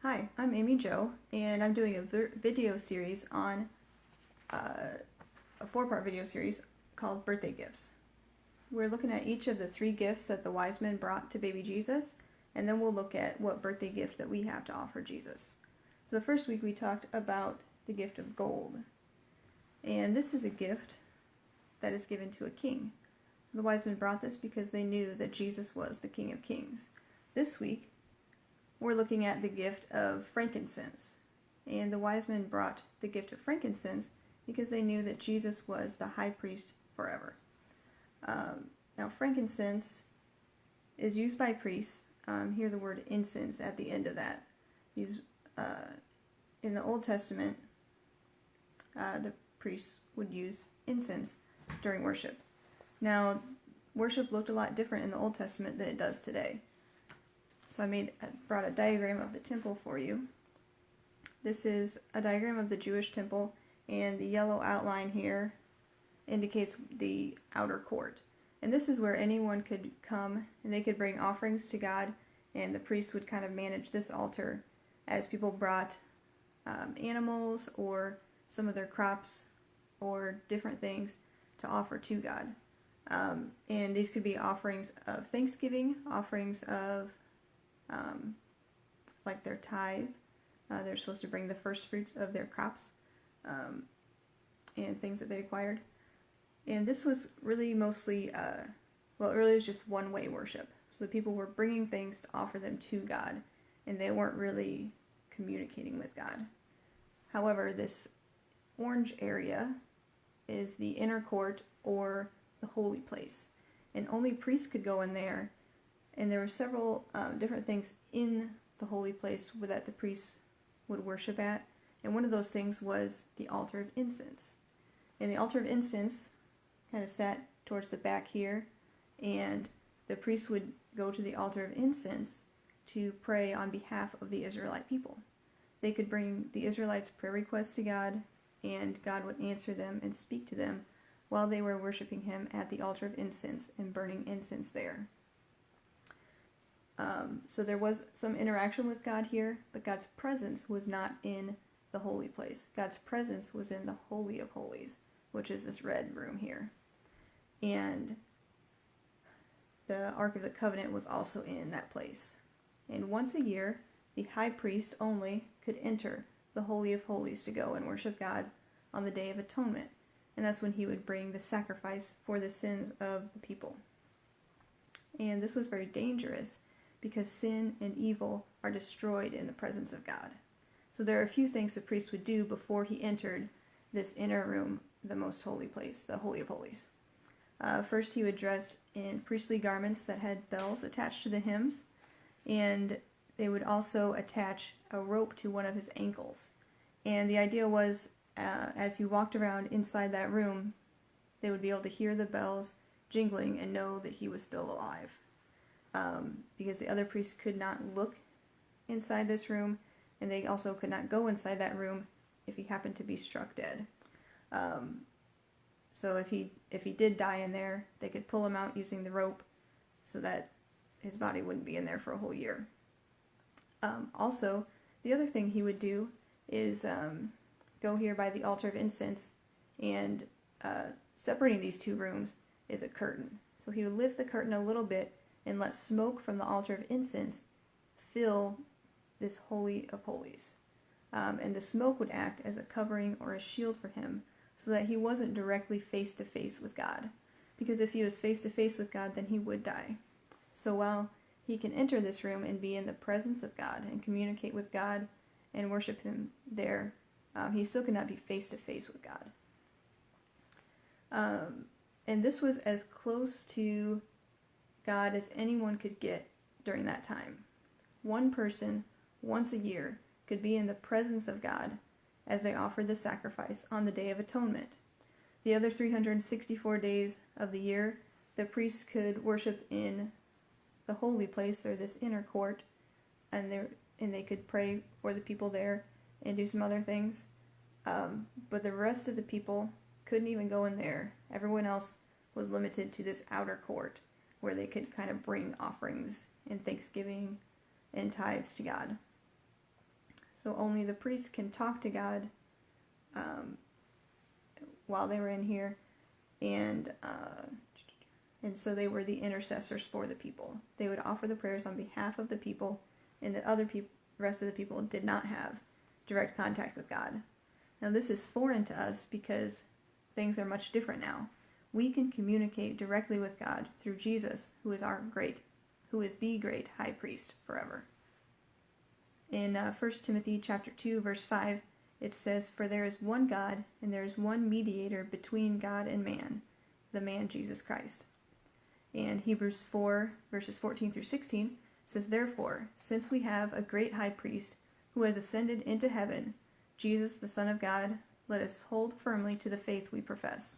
Hi, I'm Amy Jo, and I'm doing a video series on a 4-part video series called Birthday Gifts. We're looking at each of the 3 gifts that the wise men brought to baby Jesus, and then we'll look at what birthday gift that we have to offer Jesus. So the first week we talked about the gift of gold, and this is a gift that is given to a king. So the wise men brought this because they knew that Jesus was the King of Kings. This week we're looking at the gift of frankincense. And the wise men brought the gift of frankincense because they knew that Jesus was the high priest forever. Now, frankincense is used by priests. Hear the word incense at the end of that. These, in the Old Testament, the priests would use incense during worship. Now, worship looked a lot different in the Old Testament than it does today. So I brought a diagram of the temple for you. This is a diagram of the Jewish temple, and the yellow outline here indicates the outer court. And this is where anyone could come and they could bring offerings to God, and the priests would kind of manage this altar as people brought animals or some of their crops or different things to offer to God. And these could be offerings of thanksgiving, offerings of like their tithe. They're supposed to bring the first fruits of their crops and things that they acquired. And this was really mostly, earlier it was just one-way worship. So the people were bringing things to offer them to God, and they weren't really communicating with God. However, this orange area is the inner court or the holy place, and only priests could go in there. And there were several different things in the holy place that the priests would worship at. And one of those things was the altar of incense. And the altar of incense kind of sat towards the back here. And the priests would go to the altar of incense to pray on behalf of the Israelite people. They could bring the Israelites' prayer requests to God, and God would answer them and speak to them while they were worshiping Him at the altar of incense and burning incense there. So there was some interaction with God here, but God's presence was not in the holy place. God's presence was in the Holy of Holies, which is this red room here. And the Ark of the Covenant was also in that place. And once a year, the high priest only could enter the Holy of Holies to go and worship God on the Day of Atonement. And that's when he would bring the sacrifice for the sins of the people. And this was very dangerous, because sin and evil are destroyed in the presence of God. So there are a few things the priest would do before he entered this inner room, the most holy place, the Holy of Holies. First, he would dress in priestly garments that had bells attached to the hems, and they would also attach a rope to one of his ankles. And the idea was, as he walked around inside that room, they would be able to hear the bells jingling and know that he was still alive. Because the other priests could not look inside this room, and they also could not go inside that room if he happened to be struck dead. So if he did die in there, they could pull him out using the rope so that his body wouldn't be in there for a whole year. Also, the other thing he would do is go here by the altar of incense, and separating these 2 rooms is a curtain. So he would lift the curtain a little bit and let smoke from the altar of incense fill this Holy of Holies. And the smoke would act as a covering or a shield for him, so that he wasn't directly face to face with God. Because if he was face to face with God, then he would die. So while he can enter this room and be in the presence of God and communicate with God and worship Him there, he still cannot be face to face with God. And this was as close to God as anyone could get during that time. One person, once a year, could be in the presence of God as they offered the sacrifice on the Day of Atonement. The other 364 days of the year, the priests could worship in the holy place, or this inner court, and they could pray for the people there and do some other things. But the rest of the people couldn't even go in there. Everyone else was limited to this outer court, where they could kind of bring offerings and thanksgiving and tithes to God. So only the priests can talk to God while they were in here, and so they were the intercessors for the people. They would offer the prayers on behalf of the people, and the rest of the people did not have direct contact with God. Now this is foreign to us because things are much different now. We can communicate directly with God through Jesus, who is the great high priest forever. In 1 Timothy chapter 2, verse 5, it says, "For there is one God, and there is one mediator between God and man, the man Jesus Christ." And Hebrews 4, verses 14 through 16 says, "Therefore, since we have a great high priest who has ascended into heaven, Jesus, the Son of God, let us hold firmly to the faith we profess.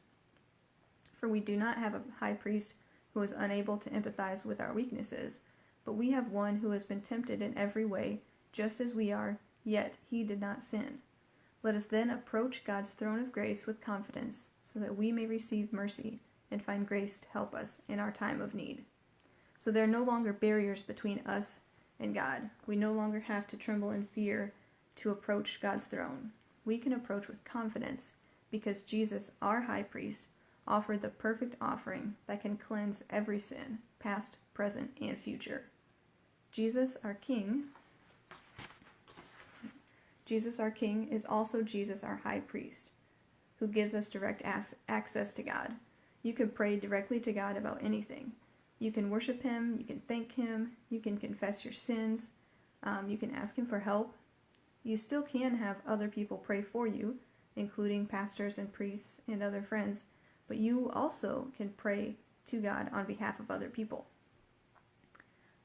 For we do not have a high priest who is unable to empathize with our weaknesses, but we have one who has been tempted in every way, just as we are, yet he did not sin. Let us then approach God's throne of grace with confidence, so that we may receive mercy and find grace to help us in our time of need." So there are no longer barriers between us and God. We no longer have to tremble in fear to approach God's throne. We can approach with confidence because Jesus, our high priest, offered the perfect offering that can cleanse every sin, past, present, and future. Jesus, our King, is also Jesus, our high priest, who gives us direct access to God. You can pray directly to God about anything. You can worship him, you can thank him, you can confess your sins, you can ask him for help. You still can have other people pray for you, including pastors and priests and other friends, but you also can pray to God on behalf of other people.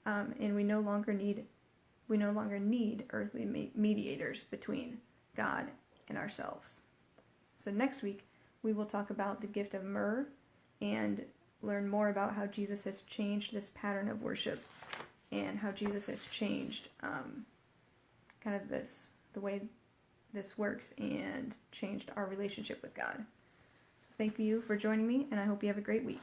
And we no longer need earthly mediators between God and ourselves. So next week we will talk about the gift of myrrh and learn more about how Jesus has changed this pattern of worship and how Jesus has changed the way this works and changed our relationship with God. So thank you for joining me, and I hope you have a great week.